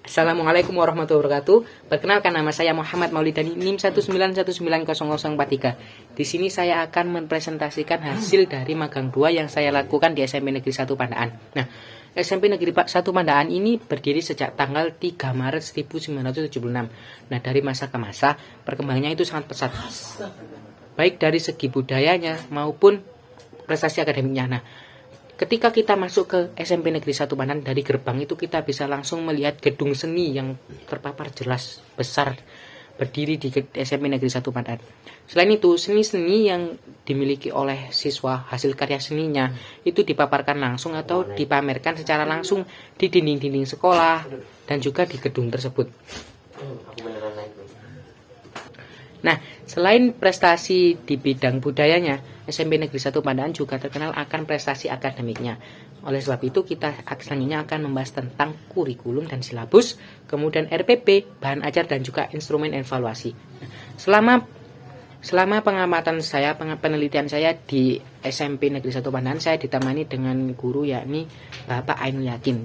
Assalamualaikum warahmatullahi wabarakatuh. Perkenalkan, nama saya Muhammad Maulidani, NIM 1919000. Di sini saya akan mempresentasikan hasil dari magang 2 yang saya lakukan di SMP Negeri 1 Pandaan. Nah, SMP Negeri 1 Pandaan ini berdiri sejak tanggal 3 Maret 1976. Nah, dari masa ke masa perkembangannya itu sangat pesat, baik dari segi budayanya maupun prestasi akademiknya. Nah, ketika kita masuk ke SMP Negeri 1 Pandaan, dari gerbang itu kita bisa langsung melihat gedung seni yang terpapar jelas besar berdiri di SMP Negeri 1 Pandaan. Selain itu, seni-seni yang dimiliki oleh siswa, hasil karya seninya itu dipaparkan langsung atau dipamerkan secara langsung di dinding-dinding sekolah dan juga di gedung tersebut. Nah, selain prestasi di bidang budayanya, SMP Negeri 1 Pandaan juga terkenal akan prestasi akademiknya. Oleh sebab itu, kita selanjutnya akan membahas tentang kurikulum dan silabus, kemudian RPP, bahan ajar, dan juga instrumen evaluasi. Selama pengamatan saya, penelitian saya di SMP Negeri 1 Pandaan, saya ditemani dengan guru yakni Bapak Ainul Yakin.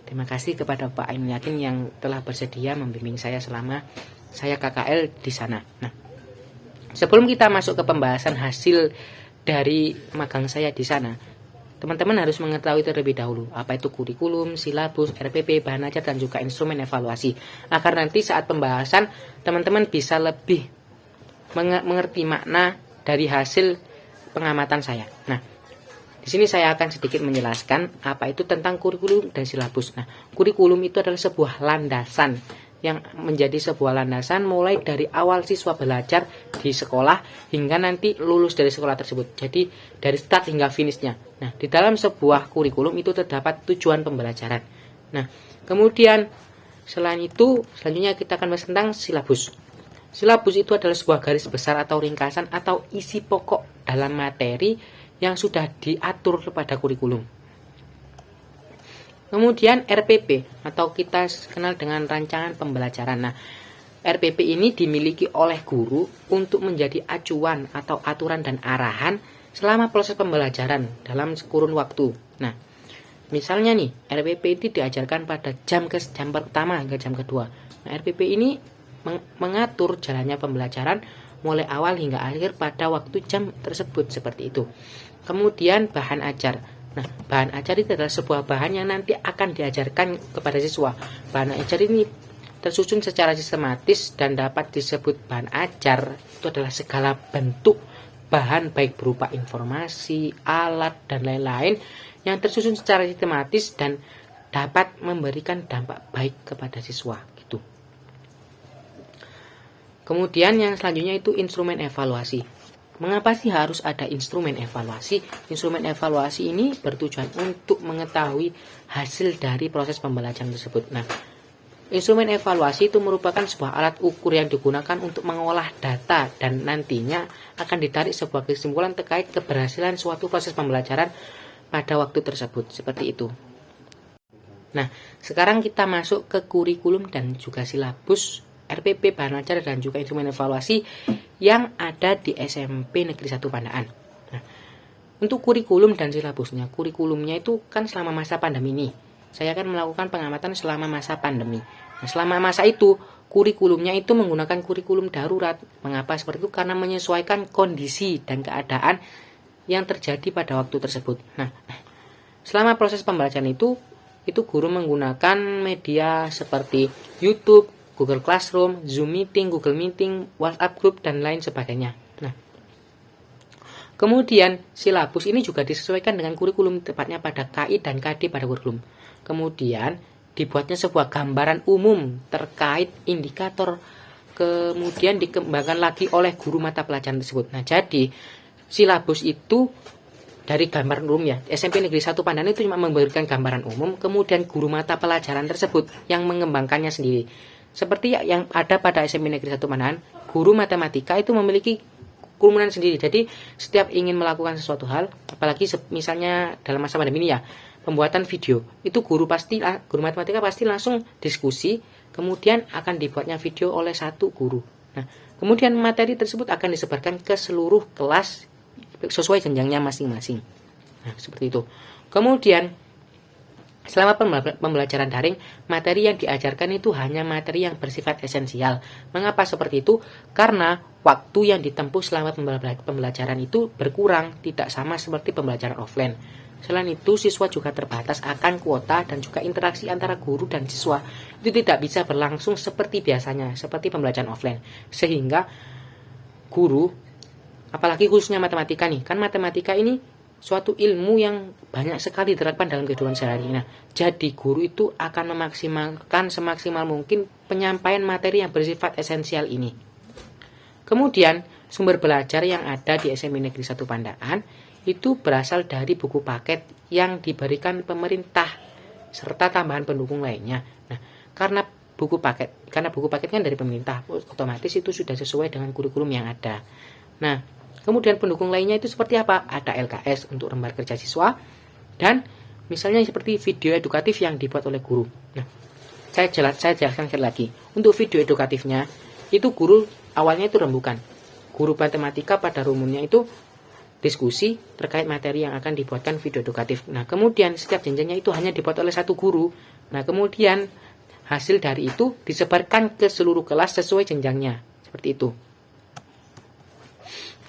Terima kasih kepada Bapak Ainul Yakin yang telah bersedia membimbing saya selama saya KKL di sana. Nah, sebelum kita masuk ke pembahasan hasil dari magang saya di sana, teman-teman harus mengetahui terlebih dahulu apa itu kurikulum, silabus, RPP, bahan ajar, dan juga instrumen evaluasi, agar nanti saat pembahasan teman-teman bisa lebih mengerti makna dari hasil pengamatan saya. Nah, di sini saya akan sedikit menjelaskan apa itu tentang kurikulum dan silabus. Nah, kurikulum itu adalah sebuah landasan yang menjadi sebuah landasan mulai dari awal siswa belajar di sekolah hingga nanti lulus dari sekolah tersebut. Jadi dari start hingga finishnya. Nah, di dalam sebuah kurikulum itu terdapat tujuan pembelajaran. Nah, kemudian selain itu selanjutnya kita akan bahas tentang silabus. Silabus itu adalah sebuah garis besar atau ringkasan atau isi pokok dalam materi yang sudah diatur pada kurikulum. Kemudian RPP atau kita kenal dengan rancangan pembelajaran. Nah, RPP ini dimiliki oleh guru untuk menjadi acuan atau aturan dan arahan selama proses pembelajaran dalam kurun waktu. Nah, misalnya nih, RPP itu diajarkan pada jam pertama hingga jam kedua. Nah, RPP ini mengatur jalannya pembelajaran mulai awal hingga akhir pada waktu jam tersebut, seperti itu. Kemudian bahan ajar. Nah, bahan ajar itu adalah sebuah bahan yang nanti akan diajarkan kepada siswa. Bahan ajar ini tersusun secara sistematis dan dapat disebut bahan ajar itu adalah segala bentuk bahan baik berupa informasi, alat, dan lain-lain yang tersusun secara sistematis dan dapat memberikan dampak baik kepada siswa gitu. Kemudian yang selanjutnya itu instrumen evaluasi. Mengapa sih harus ada instrumen evaluasi? Instrumen evaluasi ini bertujuan untuk mengetahui hasil dari proses pembelajaran tersebut. Nah, instrumen evaluasi itu merupakan sebuah alat ukur yang digunakan untuk mengolah data dan nantinya akan ditarik sebuah kesimpulan terkait keberhasilan suatu proses pembelajaran pada waktu tersebut. Seperti itu. Nah, sekarang kita masuk ke kurikulum dan juga silabus, RPP, bahan ajar, dan juga instrumen evaluasi yang ada di SMP Negeri 1 Pandaan. Nah, untuk kurikulum dan silabusnya, kurikulumnya itu kan selama masa pandemi ini. Saya akan melakukan pengamatan selama masa pandemi. Nah, selama masa itu, kurikulumnya itu menggunakan kurikulum darurat. Mengapa seperti itu? Karena menyesuaikan kondisi dan keadaan yang terjadi pada waktu tersebut. Nah, selama proses pembelajaran itu guru menggunakan media seperti YouTube, Google Classroom, Zoom Meeting, Google Meeting, WhatsApp Group, dan lain sebagainya. Nah, kemudian silabus ini juga disesuaikan dengan kurikulum, tepatnya pada KI dan KD pada kurikulum. Kemudian dibuatnya sebuah gambaran umum terkait indikator, kemudian dikembangkan lagi oleh guru mata pelajaran tersebut. Nah, jadi silabus itu dari gambaran umum ya. SMP Negeri 1 Pandaan itu cuma memberikan gambaran umum, kemudian guru mata pelajaran tersebut yang mengembangkannya sendiri. Seperti yang ada pada SMP Negeri 1 Pandaan, guru matematika itu memiliki kerumunan sendiri. Jadi setiap ingin melakukan sesuatu hal, apalagi misalnya dalam masa pandemi ini ya, pembuatan video, itu guru matematika pasti langsung diskusi, kemudian akan dibuatnya video oleh satu guru. Nah, kemudian materi tersebut akan disebarkan ke seluruh kelas sesuai jenjangnya masing-masing. Nah, seperti itu. Kemudian Selama pembelajaran daring, materi yang diajarkan itu hanya materi yang bersifat esensial. Mengapa seperti itu? Karena waktu yang ditempuh selama pembelajaran itu berkurang, tidak sama seperti pembelajaran offline. Selain itu, siswa juga terbatas akan kuota dan juga interaksi antara guru dan siswa. Itu tidak bisa berlangsung seperti biasanya, seperti pembelajaran offline. Sehingga guru, apalagi khususnya matematika nih, kan matematika ini suatu ilmu yang banyak sekali diterapkan dalam kehidupan sehari. Nah, jadi guru itu akan memaksimalkan semaksimal mungkin penyampaian materi yang bersifat esensial ini. Kemudian, sumber belajar yang ada di SMP Negeri 1 Pandaan itu berasal dari buku paket yang diberikan pemerintah serta tambahan pendukung lainnya. Nah, karena buku paket kan dari pemerintah, otomatis itu sudah sesuai dengan kurikulum yang ada. Nah, kemudian pendukung lainnya itu seperti apa? Ada LKS untuk lembar kerja siswa dan misalnya seperti video edukatif yang dibuat oleh guru. Nah, saya jelaskan sekali lagi. Untuk video edukatifnya itu guru awalnya itu rembukan. Guru matematika pada umumnya itu diskusi terkait materi yang akan dibuatkan video edukatif. Nah, kemudian setiap jenjangnya itu hanya dibuat oleh satu guru. Nah, kemudian hasil dari itu disebarkan ke seluruh kelas sesuai jenjangnya. Seperti itu.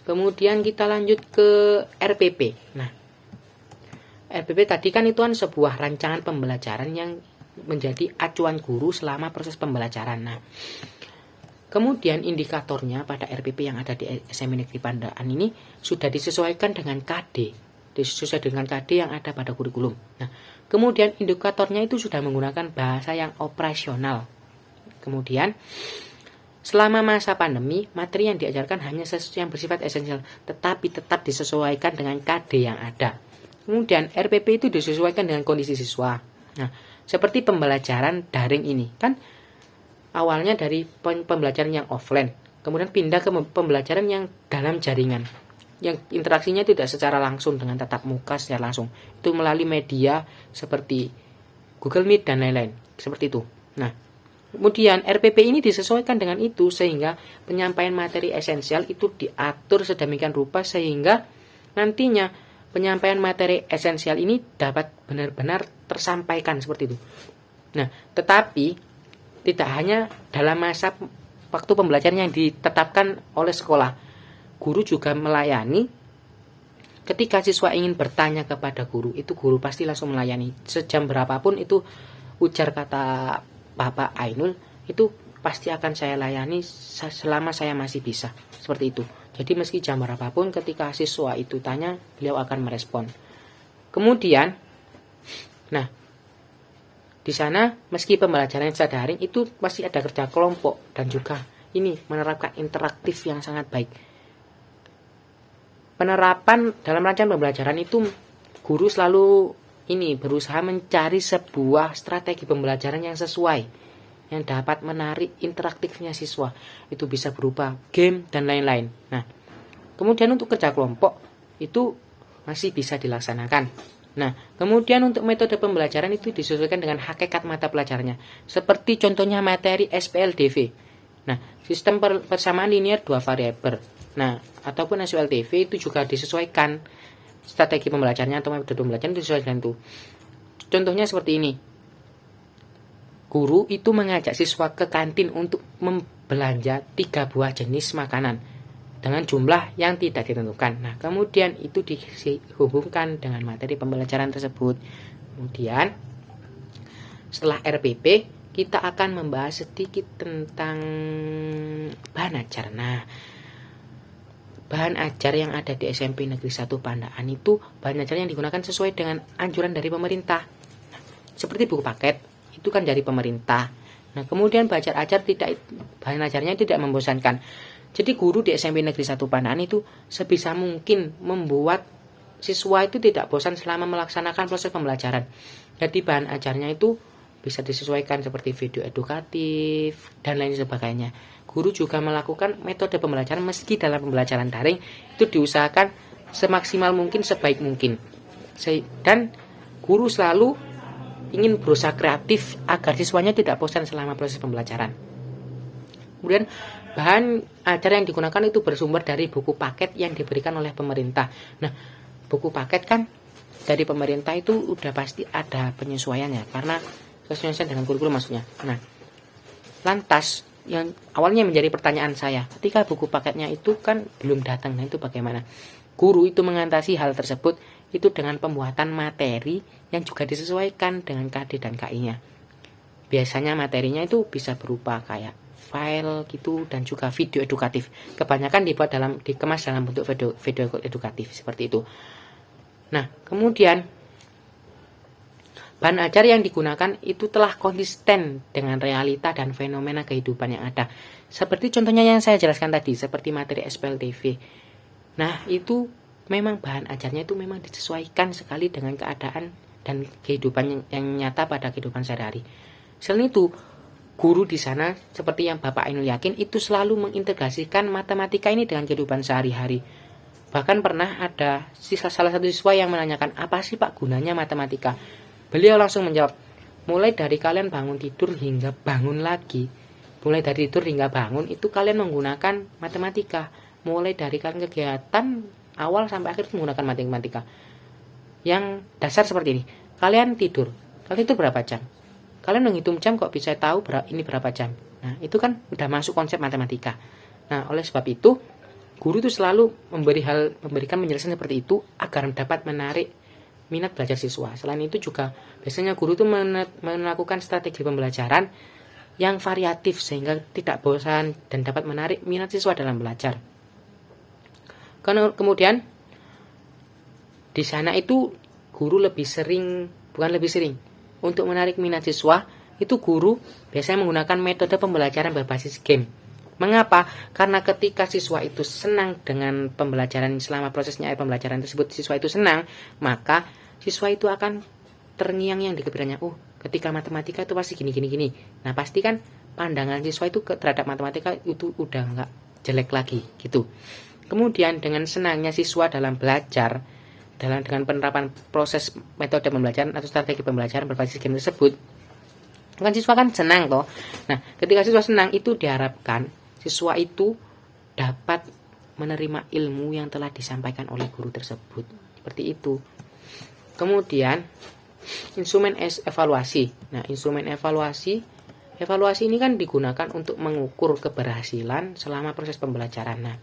Kemudian kita lanjut ke RPP. Nah, RPP tadi kan itu kan sebuah rancangan pembelajaran yang menjadi acuan guru selama proses pembelajaran. Nah, kemudian indikatornya pada RPP yang ada di SMP Negeri Pandaan ini sudah disesuaikan dengan KD, yang ada pada kurikulum. Nah, kemudian indikatornya itu sudah menggunakan bahasa yang operasional. Kemudian selama masa pandemi, materi yang diajarkan hanya sesuatu yang bersifat esensial, tetapi tetap disesuaikan dengan KD yang ada. Kemudian RPP itu disesuaikan dengan kondisi siswa. Nah, seperti pembelajaran daring ini, kan awalnya dari pembelajaran yang offline, kemudian pindah ke pembelajaran yang dalam jaringan, yang interaksinya tidak secara langsung dengan tatap muka secara langsung. Itu melalui media seperti Google Meet dan lain-lain, seperti itu. Nah, kemudian RPP ini disesuaikan dengan itu sehingga penyampaian materi esensial itu diatur sedemikian rupa sehingga nantinya penyampaian materi esensial ini dapat benar-benar tersampaikan seperti itu. Nah, tetapi tidak hanya dalam masa waktu pembelajaran yang ditetapkan oleh sekolah, guru juga melayani. Ketika siswa ingin bertanya kepada guru, itu guru pasti langsung melayani. Sejam berapapun itu, ujar kata Bapak Ainul, itu pasti akan saya layani selama saya masih bisa. Seperti itu. Jadi meski jam berapapun ketika siswa itu tanya, beliau akan merespon. Kemudian, nah, di sana meski pembelajaran secara daring itu pasti ada kerja kelompok dan juga ini menerapkan interaktif yang sangat baik. Penerapan dalam rancangan pembelajaran itu guru selalu ini berusaha mencari sebuah strategi pembelajaran yang sesuai, yang dapat menarik interaktifnya siswa. Itu bisa berupa game dan lain-lain. Nah, kemudian untuk kerja kelompok itu masih bisa dilaksanakan. Nah, kemudian untuk metode pembelajaran itu disesuaikan dengan hakikat mata pelajarannya. Seperti contohnya materi SPLDV. Nah, sistem persamaan linear dua variabel. Nah, ataupun SPLDV itu juga disesuaikan strategi pembelajarannya atau metode pembelajaran disesuaikan itu. Contohnya seperti ini. Guru itu mengajak siswa ke kantin untuk membelanja 3 buah jenis makanan dengan jumlah yang tidak ditentukan. Nah, kemudian itu dihubungkan dengan materi pembelajaran tersebut. Kemudian, setelah RPP, kita akan membahas sedikit tentang bahan ajar. Nah, bahan ajar yang ada di SMP Negeri 1 Pandaan itu bahan ajar yang digunakan sesuai dengan anjuran dari pemerintah. Nah, seperti buku paket, itu kan dari pemerintah. Nah, kemudian bahan ajarnya tidak membosankan. Jadi guru di SMP Negeri 1 Pandaan itu sebisa mungkin membuat siswa itu tidak bosan selama melaksanakan proses pembelajaran. Jadi bahan ajarnya itu bisa disesuaikan seperti video edukatif dan lain sebagainya. Guru juga melakukan metode pembelajaran meski dalam pembelajaran daring itu diusahakan semaksimal mungkin, sebaik mungkin. Dan guru selalu ingin berusaha kreatif agar siswanya tidak bosan selama proses pembelajaran. Kemudian bahan ajar yang digunakan itu bersumber dari buku paket yang diberikan oleh pemerintah. Nah, buku paket kan dari pemerintah itu udah pasti ada penyesuaiannya, karena kesesuaian dengan kurikulum maksudnya. Nah, lantas yang awalnya menjadi pertanyaan saya, ketika buku paketnya itu kan belum datang, nah itu bagaimana? Guru itu mengatasi hal tersebut itu dengan pembuatan materi yang juga disesuaikan dengan KD dan KI-nya. Biasanya materinya itu bisa berupa kayak file gitu dan juga video edukatif. Kebanyakan dikemas dalam bentuk video edukatif seperti itu. Nah, kemudian bahan ajar yang digunakan itu telah konsisten dengan realita dan fenomena kehidupan yang ada. Seperti contohnya yang saya jelaskan tadi, seperti materi SPLTV. Nah, itu memang bahan ajarnya itu memang disesuaikan sekali dengan keadaan dan kehidupan yang nyata pada kehidupan sehari-hari. Selain itu, guru di sana seperti yang Bapak Ainul Yakin itu selalu mengintegrasikan matematika ini dengan kehidupan sehari-hari. Bahkan pernah ada salah satu siswa yang menanyakan, apa sih Pak gunanya matematika? Beliau langsung menjawab, mulai dari kalian bangun tidur hingga bangun lagi, mulai dari tidur hingga bangun itu kalian menggunakan matematika. Mulai dari kalian kegiatan awal sampai akhir menggunakan matematika. Yang dasar seperti ini, kalian tidur berapa jam? Kalian menghitung jam kok bisa tahu ini berapa jam? Nah, itu kan udah masuk konsep matematika. Nah, oleh sebab itu, guru itu selalu memberikan penjelasan seperti itu agar dapat menarik minat belajar siswa. Selain itu juga biasanya guru itu melakukan strategi pembelajaran yang variatif sehingga tidak bosan dan dapat menarik minat siswa dalam belajar. Kemudian di sana itu guru bukan lebih sering untuk menarik minat siswa, itu guru biasanya menggunakan metode pembelajaran berbasis game. Mengapa? Karena ketika siswa itu senang dengan pembelajaran, selama prosesnya pembelajaran tersebut siswa itu senang, maka siswa itu akan terngiang-ngiang di kepikirannya, ketika matematika itu pasti gini. Nah, pasti kan pandangan siswa itu terhadap matematika itu udah nggak jelek lagi gitu. Kemudian dengan senangnya siswa dalam belajar, dengan penerapan proses metode pembelajaran atau strategi pembelajaran berbasis game tersebut, kan siswa kan senang toh. Nah, ketika siswa senang itu diharapkan siswa itu dapat menerima ilmu yang telah disampaikan oleh guru tersebut. Seperti itu. Kemudian instrumen evaluasi. Nah, instrumen evaluasi ini kan digunakan untuk mengukur keberhasilan selama proses pembelajaran. Nah,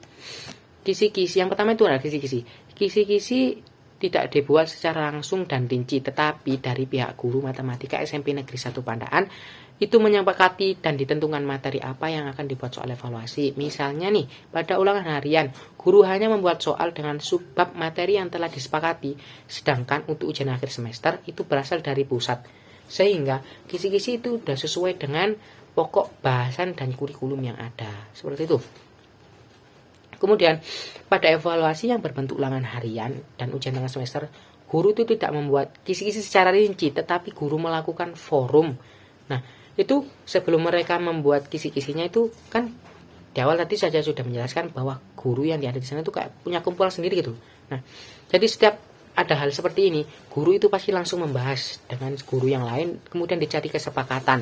kisi-kisi yang pertama itu adalah kisi-kisi. Kisi-kisi tidak dibuat secara langsung dan rinci, tetapi dari pihak guru matematika SMP Negeri 1 Pandaan itu menyepakati dan ditentukan materi apa yang akan dibuat soal evaluasi. Misalnya nih, pada ulangan harian, guru hanya membuat soal dengan subbab materi yang telah disepakati, sedangkan untuk ujian akhir semester itu berasal dari pusat. Sehingga kisi-kisi itu sudah sesuai dengan pokok bahasan dan kurikulum yang ada. Seperti itu. Kemudian, pada evaluasi yang berbentuk ulangan harian dan ujian tengah semester, guru itu tidak membuat kisi-kisi secara rinci, tetapi guru melakukan forum. Nah, itu sebelum mereka membuat kisi-kisinya itu kan di awal tadi saja sudah menjelaskan bahwa guru yang ada di sana itu kayak punya kumpulan sendiri gitu. Nah, jadi setiap ada hal seperti ini, guru itu pasti langsung membahas dengan guru yang lain, kemudian dicari kesepakatan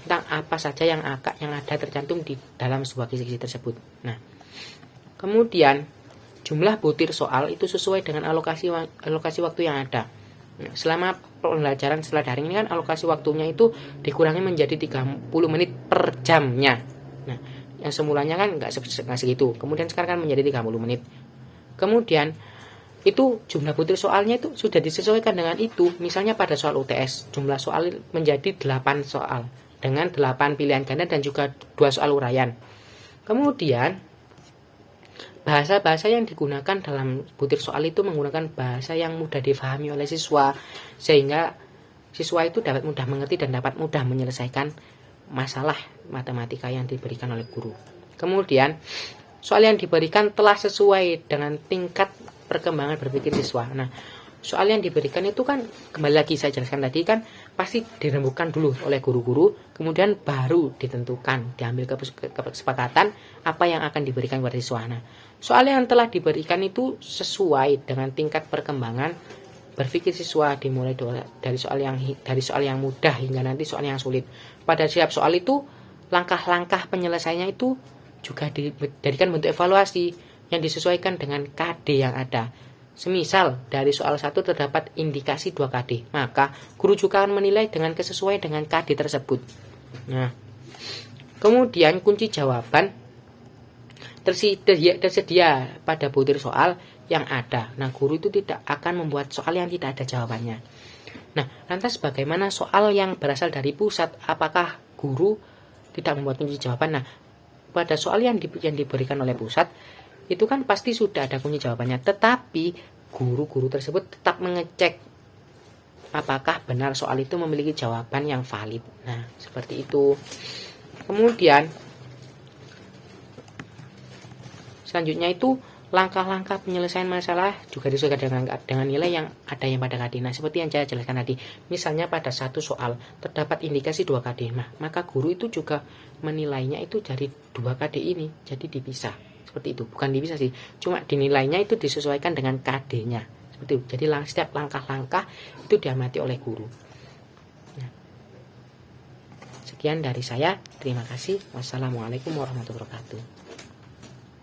tentang apa saja yang ada tercantum di dalam sebuah kisi-kisi tersebut. Nah, kemudian jumlah butir soal itu sesuai dengan alokasi waktu yang ada. Nah, selama pembelajaran setelah daring ini kan alokasi waktunya itu dikurangi menjadi 30 menit per jamnya. Nah, yang semulanya kan nggak segitu. Kemudian sekarang kan menjadi 30 menit. Kemudian itu jumlah butir soalnya itu sudah disesuaikan dengan itu. Misalnya pada soal UTS, jumlah soal menjadi 8 soal dengan 8 pilihan ganda dan juga 2 soal uraian. Kemudian bahasa-bahasa yang digunakan dalam butir soal itu menggunakan bahasa yang mudah difahami oleh siswa, sehingga siswa itu dapat mudah mengerti dan dapat mudah menyelesaikan masalah matematika yang diberikan oleh guru. Kemudian, soal yang diberikan telah sesuai dengan tingkat perkembangan berpikir siswa. Nah, soal yang diberikan itu kan, kembali lagi saya jelaskan tadi kan, pasti dirembukkan dulu oleh guru-guru, kemudian baru ditentukan, diambil kesepakatan apa yang akan diberikan kepada siswa. Nah, soal yang telah diberikan itu sesuai dengan tingkat perkembangan berpikir siswa, dimulai dari soal yang mudah hingga nanti soal yang sulit. Pada setiap soal itu, langkah-langkah penyelesaiannya itu juga dijadikan bentuk evaluasi yang disesuaikan dengan KD yang ada. Semisal dari soal 1 terdapat indikasi 2 KD, maka guru juga akan menilai dengan kesesuaian dengan KD tersebut. Nah, kemudian kunci jawaban tersedia pada butir soal yang ada. Nah, guru itu tidak akan membuat soal yang tidak ada jawabannya. Nah, lantas bagaimana soal yang berasal dari pusat? Apakah guru tidak membuat kunci jawaban? Nah, pada soal yang diberikan oleh pusat itu kan pasti sudah ada kunci jawabannya, tetapi guru-guru tersebut tetap mengecek apakah benar soal itu memiliki jawaban yang valid. Nah, seperti itu. Kemudian selanjutnya itu langkah-langkah penyelesaian masalah juga disesuaikan dengan nilai yang ada yang pada KD. Nah, seperti yang saya jelaskan tadi, misalnya pada satu soal terdapat indikasi 2 KD, maka guru itu juga menilainya itu dari 2 KD ini, jadi dipisah. Seperti itu, bukan dipisah sih, cuma dinilainya itu disesuaikan dengan KD-nya. Seperti itu. Jadi setiap langkah-langkah itu diamati oleh guru. Nah, sekian dari saya, terima kasih. Wassalamualaikum warahmatullahi wabarakatuh.